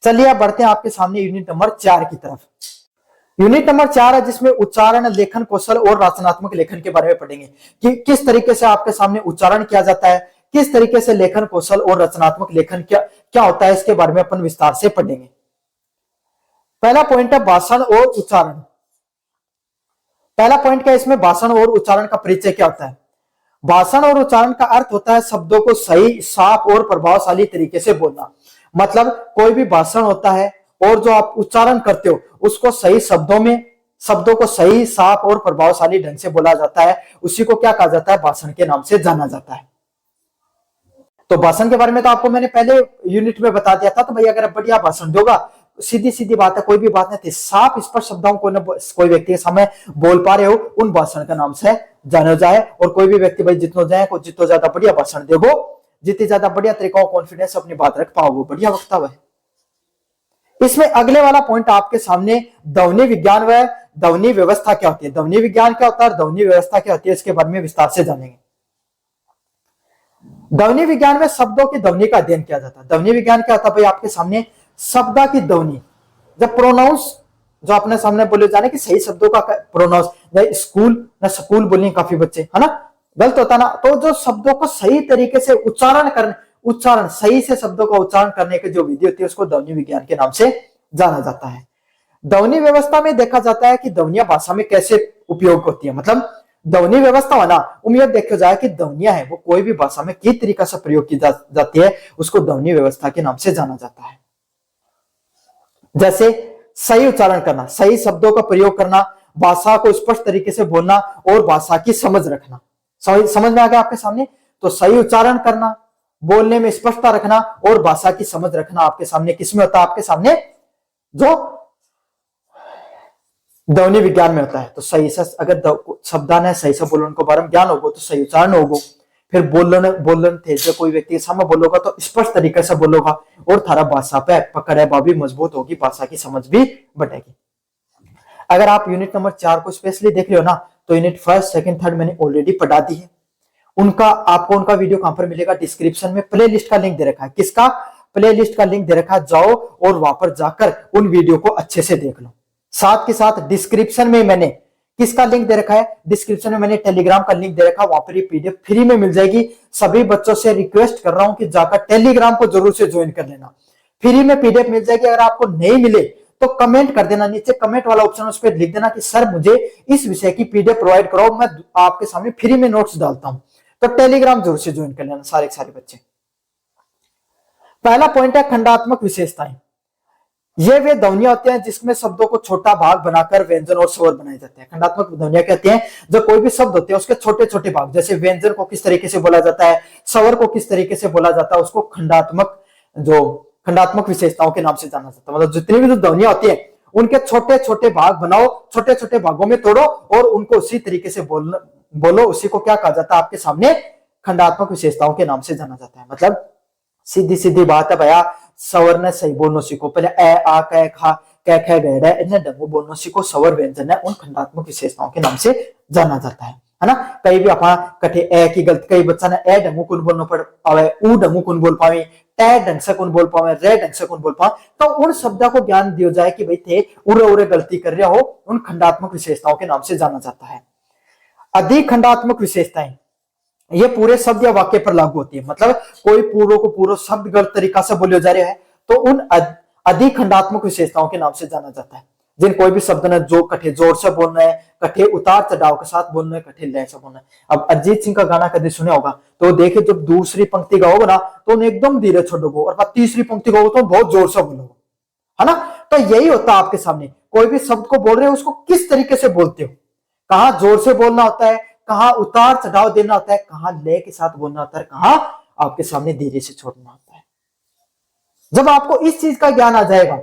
चलिए अब बढ़ते हैं आपके सामने यूनिट नंबर 4 की तरफ। यूनिट नंबर 4 है जिसमें उच्चारण, लेखन कौशल और रचनात्मक लेखन के बारे में पढ़ेंगे कि किस तरीके से आपके सामने उच्चारण किया जाता है, किस तरीके से लेखन कौशल और रचनात्मक लेखन क्या होता है, इसके बारे में अपन विस्तार से पढ़ेंगे। पहला पॉइंट है भाषण और उच्चारण। पहला पॉइंट क्या है इसमें, भाषण और उच्चारण का परिचय क्या होता है। भाषण और उच्चारण का अर्थ होता है शब्दों को सही, साफ और प्रभावशाली तरीके से बोलना। मतलब कोई भी भाषण होता है और जो आप उच्चारण करते हो उसको सही शब्दों में, शब्दों को सही, साफ और प्रभावशाली ढंग से बोला जाता है, उसी को क्या कहा जाता है, भाषण के नाम से जाना जाता है। तो भाषण के बारे में तो आपको मैंने पहले यूनिट में बता दिया था। तो भाई अगर आप बढ़िया भाषण दोगा, सीधी सीधी बात है, कोई भी बात नहीं थी, साफ स्पष्ट शब्दों को कोई व्यक्ति के सामने बोल पा रहे हो, उन भाषण का नाम से जाना जाए। और कोई भी व्यक्ति भाई जितना जाए को जितना ज्यादा बढ़िया भाषण देगो, जितनी ज्यादा बढ़िया तरीका कॉन्फिडेंस अपनी बात रख पाओ, वो बढ़िया वक्ता है। इसमें अगले वाला पॉइंट आपके सामने ध्वनि विज्ञान व ध्वनि व्यवस्था क्या होती है। ध्वनि विज्ञान क्या होता है, ध्वनि व्यवस्था क्या होती है, इसके बारे में विस्तार से जानेंगे। ध्वनि विज्ञान में शब्दों की ध्वनि का अध्ययन किया जाता है। ध्वनि विज्ञान क्या होता है भाई, आपके सामने शब्द की ध्वनि, जब प्रोनाउंस जो अपने सामने बोले जाने कि सही शब्दों का प्रोनाउंस, स्कूल ना स्कूल बोलेंगे काफी बच्चे, है ना, गलत होता ना। तो जो शब्दों को सही तरीके से उच्चारण सही से शब्दों का उच्चारण करने की जो विधि होती है उसको ध्वनि विज्ञान के नाम से जाना जाता है। ध्वनि व्यवस्था में देखा जाता है कि ध्वनियां भाषा में कैसे उपयोग होती है। मतलब ध्वनि व्यवस्था होना उम्मीद देखा जाए कि ध्वनियां है वो कोई भी भाषा में किस तरीका से प्रयोग की जाती है, उसको ध्वनि व्यवस्था के नाम से जाना जाता है। जैसे सही उच्चारण करना, सही शब्दों का प्रयोग करना, भाषा को स्पष्ट तरीके से बोलना और भाषा की समझ रखना। समझ में आ गया आपके सामने। तो सही उच्चारण करना, बोलने में स्पष्टता रखना और भाषा की समझ रखना आपके सामने किसमें होता है, आपके सामने जो ध्वनि विज्ञान में होता है। तो सही से अगर शब्दान है सही से बोलने को बारे में ज्ञान होगा तो सही उच्चारण होगा। फिर बोलन थे जो कोई व्यक्ति के सामने बोलोगा तो स्पष्ट तरीके से बोलोगा और थारा भाषा पे पकड़ है वह भी मजबूत होगी, भाषा की समझ भी बढ़ेगी। अगर आप यूनिट नंबर 4 को स्पेशली देख रहे हो ना, तो यूनिट 1, 2, 3 मैंने ऑलरेडी पढ़ा दी है। आपको उनका वीडियो कहां पर मिलेगा, डिस्क्रिप्शन में प्ले लिस्ट का लिंक दे रखा है। किसका प्ले लिस्ट का लिंक दे रखा है, जाओ और वहां पर जाकर उन वीडियो को अच्छे से देख लो। साथ के साथ डिस्क्रिप्शन में मैंने किसका लिंक दे रखा है, डिस्क्रिप्शन में मैंने टेलीग्राम का लिंक दे रखा है, वहां पर पीडीएफ फ्री में मिल जाएगी। सभी बच्चों से रिक्वेस्ट कर रहा हूं कि जाकर टेलीग्राम को जरूर से ज्वाइन कर लेना, फ्री में पीडीएफ मिल जाएगी। अगर आपको नहीं मिले तो कमेंट कर देना, नीचे कमेंट वाला ऑप्शन उस पर लिख देना कि सर मुझे इस विषय की पीडीएफ प्रोवाइड कराओ, मैं आपके सामने फ्री में नोट्स डालता हूं। तो टेलीग्राम जरूर से ज्वाइन कर लेना सारे बच्चे। पहला पॉइंट है खंडात्मक विशेषताएं। ये वे ध्वनियां होती हैं जिसमें शब्दों को छोटा भाग बनाकर व्यंजन और स्वर बनाए जाते हैं। खंडात्मक ध्वनियां कहते हैं जो कोई भी शब्द होते हैं उसके छोटे छोटे भाग, जैसे व्यंजन को किस तरीके से बोला जाता है, स्वर को किस तरीके से बोला जाता है, उसको खंडात्मक विशेषताओं के नाम से जाना जाता है। मतलब जितनी भी जो ध्वनियां होती है उनके छोटे छोटे भाग बनाओ, छोटे छोटे भागों में तोड़ो और उनको उसी तरीके से बोलो, उसी को क्या कहा जाता है, आपके सामने खंडात्मक विशेषताओं के नाम से जाना जाता है। मतलब सीधी सीधी बात है भैया, स्वर ने सही बोलना सीखो। पहले ए आ कै खा कै ख गैडा इन्हें डंगू बोलना सीखो। स्वर व्यंजन है उन खंडात्मक विशेषताओं के नाम से जाना जाता है ना। कई भी अपना कठे ए की गलती, कई बच्चा ने ए ढंगू कुन बोलना पड़ पावे, ऊ ढंगू कुन बोल पावे, टे ढंग से कुन बोल पावे, रे ढंग से कुन बोल पावे। तो उन शब्दों को ज्ञान दिया जाए कि भाई थे उरे उरे गलती कर रहे हो, उन खंडात्मक विशेषताओं के नाम से जाना जाता है। अधिक खंडात्मक विशेषताएं ये पूरे शब्द या वाक्य पर लागू होती है। मतलब कोई पूर्व को पूर्व शब्द गलत तरीका से बोले जा रहे हैं तो उन अधिक खंडात्मक विशेषताओं के नाम से जाना जाता है। जिन कोई भी शब्द ने जो कठे जोर से बोलना है, कठे उतार चढ़ाव के साथ बोलना है, कठे लय से बोलना है। अब अरिजीत सिंह का गाना कभी सुना होगा तो देखिए जब दूसरी पंक्ति गाओगे ना तो उन्हें एकदम धीरे छोड़ोगे और तीसरी पंक्ति गाओगे तो बहुत जोर से बोलोगे, है ना। तो यही होता है आपके सामने, कोई भी शब्द को बोल रहे हो उसको किस तरीके से बोलते हो, कहां जोर से बोलना होता है, कहां उतार चढ़ाव देना होता है, कहां लय के साथ बोलना होता है, कहां आपके सामने धीरे से छोड़ना होता है। जब आपको इस चीज का ज्ञान आ जाएगा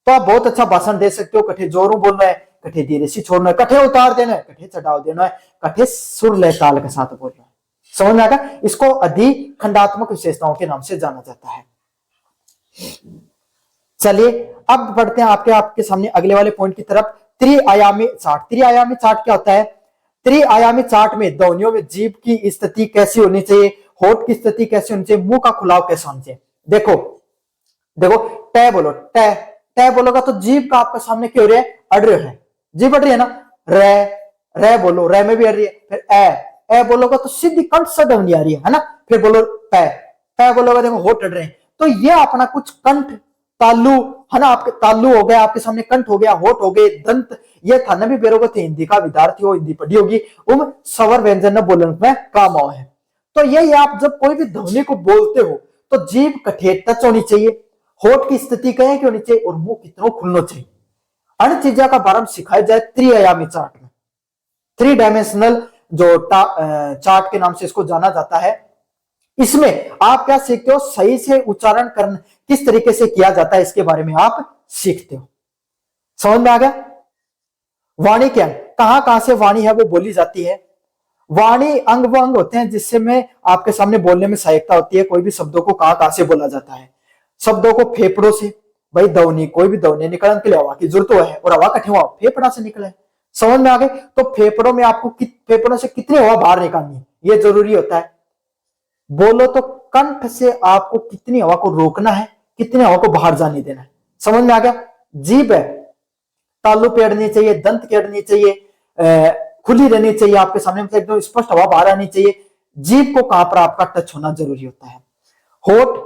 तो आप बहुत अच्छा भाषण दे सकते हो। कठे जोरों बोलना है, कठे धीरे से छोड़ना है, कठे उतार देना है, कठे चढ़ाव देना है, कठे सुर लय ताल के साथ बोलना है। समझ में आएगा। इसको अधिक खंडात्मक विशेषताओं के नाम से जाना जाता है। चलिए अब बढ़ते हैं आपके सामने अगले वाले पॉइंट की तरफ, त्रिआयामी चार्ट। त्रिआयामी चार्ट क्या होता है, त्रिआयामी चार्ट में ध्वनियों में जीभ की स्थिति कैसी होनी चाहिए, होठ की स्थिति कैसी होनी चाहिए, मुंह का खुलाव कैसा होना चाहिए। देखो टे बोलो, टे टे बोलोगा तो जीभ का आपके सामने क्यों रहा है, अड़ रहा है, जीभ अड़ रही है ना। रे रे बोलो, रे में भी अड़ रही है। फिर ए बोलोगा तो सीधी कंठ से ध्वनि आ रही है ना। फिर बोलो पै, पै बोलोगा देखो होठ अड़ रहे हैं। तो ये अपना कुछ कंठ तालु है ना, आपके तालु हो गया, आपके सामने कंठ हो गया, होठ हो गए, दंत, ये था ना भी बेरोगे थे हिंदी का विद्यार्थी हो, हिंदी पढ़ी होगी, स्वर व्यंजन न बोलने में काम आओ है। तो ये आप जब कोई भी ध्वनि को बोलते हो तो जीभ कठेट टच होनी चाहिए, होठ की स्थिति कहीं की होनी चाहिए और मुंह कितना खुलना चाहिए। अन्य चीजों का बारे में सिखाया जाए त्रिआयामी चार्ट में, थ्री डायमेंशनल जो चार्ट के नाम से इसको जाना जाता है। इसमें आप क्या सीखते हो, सही से उच्चारण करना किस तरीके से किया जाता है इसके बारे में आप सीखते हो। समझ में आ गया। वाणी के अंग, कहां से वाणी है वो बोली जाती है। वाणी अंग वो अंग होते हैं जिससे में आपके सामने बोलने में सहायता होती है। कोई भी शब्दों को कहां से बोला जाता है। शब्दों को फेफड़ों से, भाई ध्वनि, कोई भी ध्वनि निकलने के लिए हवा की जरूरत है और हवा कठे हुआ फेफड़ा से निकले। समझ में आ गए। तो फेफड़ों में आपको फेफड़ों से कितनी हवा बाहर निकालनी है ये जरूरी होता है। बोलो तो कंठ से आपको कितनी हवा को रोकना है, कितनी हवा को बाहर जाने देना है। समझ में आ गया। जीभ है, तालु पे अड़नी चाहिए, दंत के अड़नी चाहिए, खुली रहनी चाहिए आपके सामने, मतलब एकदम स्पष्ट हवा बाहर आनी चाहिए। जीभ को कहां पर आपका टच होना जरूरी होता है। होठ,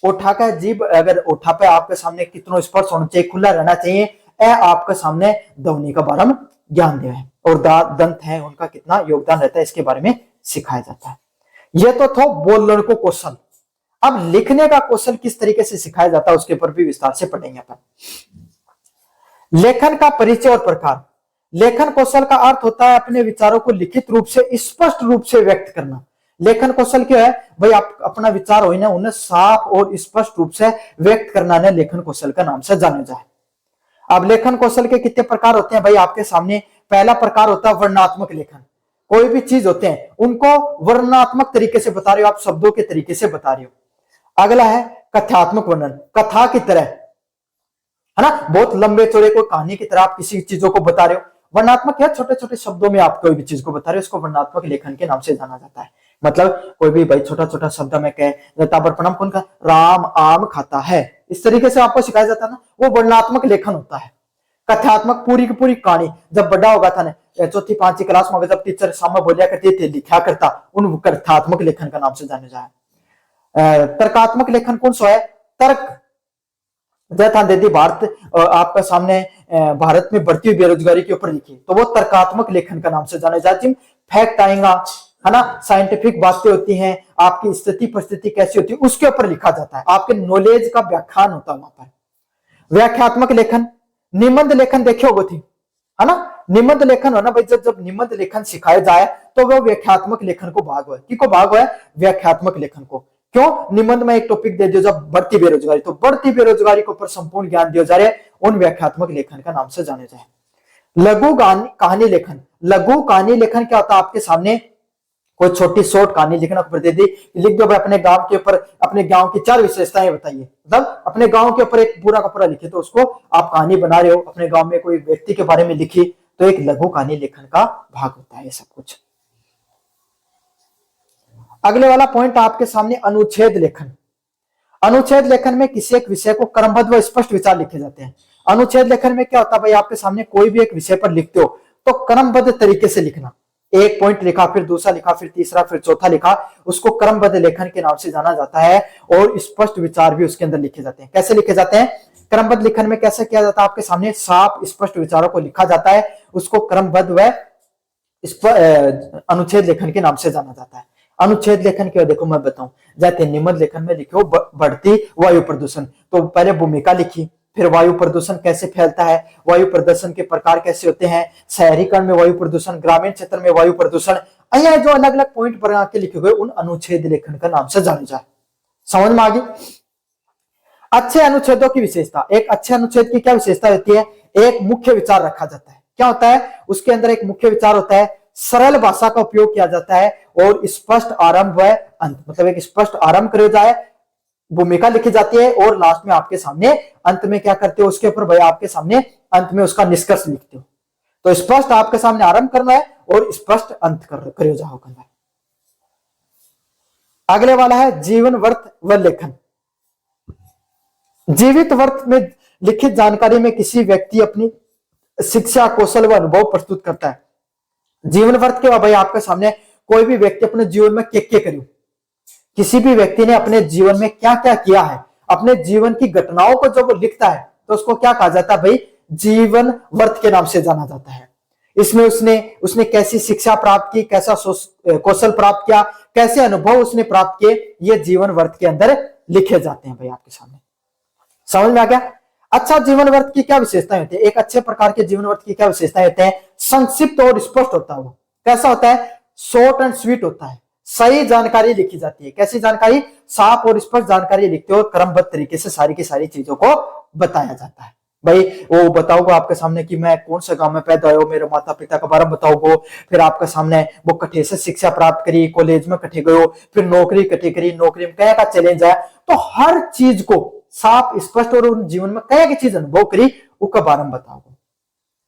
ओठा का जीभ अगर ओठा पे आपके सामने कितना स्पर्श होना चाहिए, खुला रहना चाहिए। आपके सामने ध्वनि का बारे में ज्ञान दिया है और दंत है उनका कितना योगदान रहता है इसके बारे में सिखाया जाता है। यह तो था बोलने को कौशल। अब लिखने का कौशल किस तरीके से सिखाया जाता है उसके ऊपर भी विस्तार से पढ़ेंगे अपन। लेखन का परिचय और प्रकार। लेखन कौशल का अर्थ होता है अपने विचारों को लिखित रूप से स्पष्ट रूप से व्यक्त करना। लेखन कौशल क्या है भाई, आप अपना विचार हो ना उन्हें साफ और स्पष्ट रूप से व्यक्त करना ने लेखन कौशल का नाम से जाना जाए। अब लेखन कौशल के कितने प्रकार होते हैं भाई आपके सामने। पहला प्रकार होता है वर्णनात्मक लेखन। कोई भी चीज होते हैं उनको वर्णनात्मक तरीके से बता रहे हो, आप शब्दों के तरीके से बता रहे हो। अगला है कथात्मक वर्णन, कथा की तरह है ना, बहुत लंबे चौड़े कोई कहानी की तरह आप किसी चीजों को बता रहे हो। वर्णनात्मक है छोटे छोटे शब्दों में आप कोई भी चीज को बता रहे हो, उसको वर्णनात्मक लेखन के नाम से जाना जाता है। मतलब कोई भी भाई छोटा छोटा शब्द में कहे ताबड़पणम कौन का राम आम खाता है, इस तरीके से आपको सिखाया जाता है ना, वो वर्णनात्मक लेखन होता है। कथात्मक पूरी की पूरी कहानी, जब बड़ा होगा था ना चौथी पांचवी क्लास में जब टीचर सामने बोलिया करते थे लिखा करता, उन कथात्मक लेखन का नाम से जाने जाए। तर्कात्मक लेखन कौन सा है, तर्क यदि भारत आपका सामने भारत में बढ़ती हुई बेरोजगारी के ऊपर लिखी तो वो तर्कात्मक लेखन का नाम से जाने जाते। फैक्ट आएगा है ना, साइंटिफिक बातें होती हैं, आपकी स्थिति परिस्थिति कैसी होती है उसके ऊपर लिखा जाता है, आपके नॉलेज का व्याख्यान होता है वहां पर। व्याख्यात्मक लेखन, निबंध लेखन देखे होगे थी है ना, निबंध लेखन हो ना भाई, जब निबंध लेखन सिखाया जाए तो वो व्याख्यात्मक लेखन को भाग है। कि को भाग है व्याख्यात्मक लेखन को। क्यों, निबंध में एक टॉपिक दे दिया जब बढ़ती बेरोजगारी, तो बढ़ती बेरोजगारी के ऊपर संपूर्ण ज्ञान दिया जा रहा है, उन व्याख्यात्मक लेखन का नाम से जाने जाए। लघु कहानी लेखन, लघु कहानी लेखन क्या होता है आपके सामने कोई छोटी शॉर्ट कहानी लिखना ऊपर दे दी, लिख दो भाई अपने गांव के ऊपर, अपने गांव की 4 विशेषताएं बताइए, मतलब अपने गांव के ऊपर एक पूरा का पूरा लिखे, तो उसको आप कहानी बना रहे हो, अपने गांव में कोई व्यक्ति के बारे में लिखी, तो एक लघु कहानी लेखन का भाग होता है सब कुछ। अगले वाला पॉइंट आपके सामने अनुच्छेद लेखन। अनुच्छेद लेखन में किसी एक विषय को क्रमबद्ध व स्पष्ट विचार लिखे जाते हैं। अनुच्छेद लेखन में क्या होता है भाई, आपके सामने कोई भी एक विषय पर लिखते हो तो क्रमबद्ध तरीके से लिखना। एक पॉइंट लिखा, फिर दूसरा लिखा, फिर तीसरा, फिर चौथा लिखा, उसको क्रमबद्ध लेखन के नाम से जाना जाता है। और स्पष्ट विचार भी उसके अंदर लिखे जाते हैं। कैसे लिखे जाते हैं, क्रमबद्ध लेखन में कैसे किया जाता है, आपके सामने साफ स्पष्ट विचारों को लिखा जाता है, उसको क्रमबद्ध व अनुच्छेद लेखन के नाम से जाना जाता है। अनुच्छेद लेखन क्या देखो मैं बताऊं, जैसे निबंध लेखन में लिखो बढ़ती वायु प्रदूषण, तो पहले भूमिका लिखी, फिर वायु प्रदूषण कैसे फैलता है, वायु प्रदूषण के प्रकार कैसे होते हैं, शहरीकरण में वायु प्रदूषण, ग्रामीण क्षेत्र में वायु प्रदूषण, यहाँ जो अलग अलग पॉइंट बना के लिखे हुए उन अनुच्छेद लेखन का नाम से जाने जाए। समझ में आ गई। अच्छे अनुच्छेदों की विशेषता, एक अच्छे अनुच्छेद की क्या विशेषता होती है, एक मुख्य विचार रखा जाता है। क्या होता है उसके अंदर, एक मुख्य विचार होता है, सरल भाषा का उपयोग किया जाता है और स्पष्ट आरंभ व अंत, मतलब एक स्पष्ट आरंभ करे जाए, भूमिका लिखी जाती है और लास्ट में आपके सामने अंत में क्या करते हो उसके ऊपर भाई आपके सामने अंत में उसका निष्कर्ष लिखते हो। तो स्पष्ट आपके सामने आरंभ करना है और स्पष्ट अंत करे जाओ करना है। अगले वाला है जीवन व्रत व लेखन। जीवित वर्त में लिखित जानकारी में किसी व्यक्ति अपनी शिक्षा, कौशल व अनुभव प्रस्तुत करता है। जीवन वर्त के भाई आपके सामने कोई भी व्यक्ति अपने जीवन में क्या करूं, किसी भी व्यक्ति ने अपने जीवन में क्या क्या किया है, अपने जीवन की घटनाओं को जब वो लिखता है तो उसको क्या कहा जाता है भाई, जीवन वर्त के नाम से जाना जाता है। इसमें उसने कैसी शिक्षा प्राप्त की, कैसा कौशल प्राप्त किया, कैसे अनुभव उसने प्राप्त किए, ये जीवन वर्त के अंदर लिखे जाते हैं भाई आपके सामने। समझ में आ गया। अच्छा, जीवन वर्त की क्या विशेषताएं होती है? एक अच्छे प्रकार के जीवन वर्त की क्या विशेषताएं होते हैं? संक्षिप्त और स्पष्ट होता है। वो कैसा होता है? शॉर्ट एंड स्वीट होता है। सही जानकारी लिखी जाती है। कैसी जानकारी? साफ और स्पष्ट जानकारी लिखते हो, क्रमबद्ध तरीके से सारी की सारी चीजों को बताया जाता है। भाई वो बताओगे आपके सामने कि मैं कौन से गांव में पैदा हुआ, मेरे माता पिता का बारे में बताओगे, फिर आपके सामने वो कठे से शिक्षा प्राप्त करी, कॉलेज में कठे गयो, फिर नौकरी कठे करी, नौकरी में क्या का चैलेंज है, तो हर चीज को साफ स्पष्ट और उन जीवन में क्या की चीज अनुभव करी उसका बारे में बताओगे।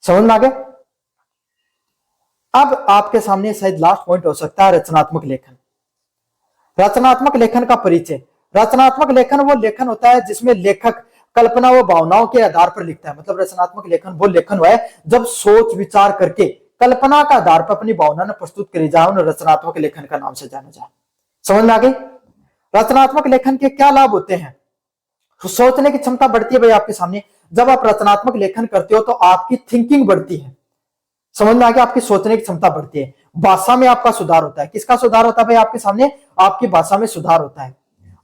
समझ में आ गया। अब आपके सामने शायद लास्ट पॉइंट हो सकता है रचनात्मक लेखन। रचनात्मक लेखन का परिचय। रचनात्मक लेखन वो लेखन होता है जिसमें लेखक कल्पना व भावनाओं के आधार पर लिखता है। मतलब रचनात्मक लेखन वो लेखन हुआ है जब सोच विचार करके कल्पना का आधार पर अपनी भावना ने प्रस्तुत करी जाए, उन्हें रचनात्मक लेखन का नाम से जाना जाए। समझ में आ गई। रचनात्मक लेखन के क्या लाभ होते हैं? तो सोचने की क्षमता बढ़ती है भाई आपके सामने। जब आप रचनात्मक लेखन करते हो तो आपकी थिंकिंग बढ़ती है। समझ में आ गया। आपकी सोचने की क्षमता बढ़ती है। भाषा में आपका सुधार होता है। किसका सुधार होता है भाई आपके सामने? आपकी भाषा में सुधार होता है।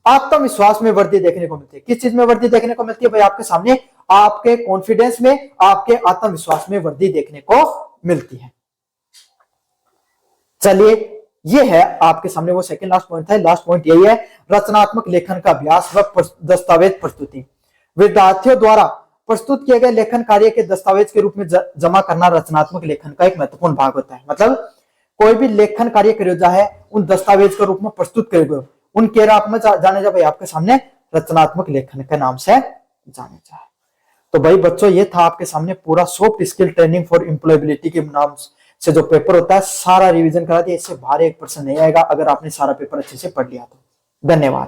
आत्मविश्वास में वृद्धि देखने को मिलती है। किस चीज में वृद्धि देखने को मिलती है भाई आपके सामने? आपके कॉन्फिडेंस में, आपके आत्मविश्वास में वृद्धि देखने को मिलती है। चलिए, ये है आपके सामने वो सेकंड लास्ट पॉइंट था। लास्ट पॉइंट यही है, रचनात्मक लेखन का अभ्यास व दस्तावेज प्रस्तुति। विद्यार्थियों द्वारा प्रस्तुत किए गए लेखन कार्य के दस्तावेज के रूप में जमा करना रचनात्मक लेखन का एक महत्वपूर्ण भाग होता है। मतलब कोई भी लेखन कार्य करो जाए उन दस्तावेज के रूप में प्रस्तुत करोगे, उनके आप में जाने जा भाई आपके सामने रचनात्मक लेखन के नाम से जाने जाए। तो भाई बच्चों, ये था आपके सामने पूरा soft skill training for employability के नाम से जो पेपर होता है, सारा रिवीजन करा दिया। इससे बाहर 1% नहीं आएगा अगर आपने सारा पेपर अच्छे से पढ़ लिया तो। धन्यवाद।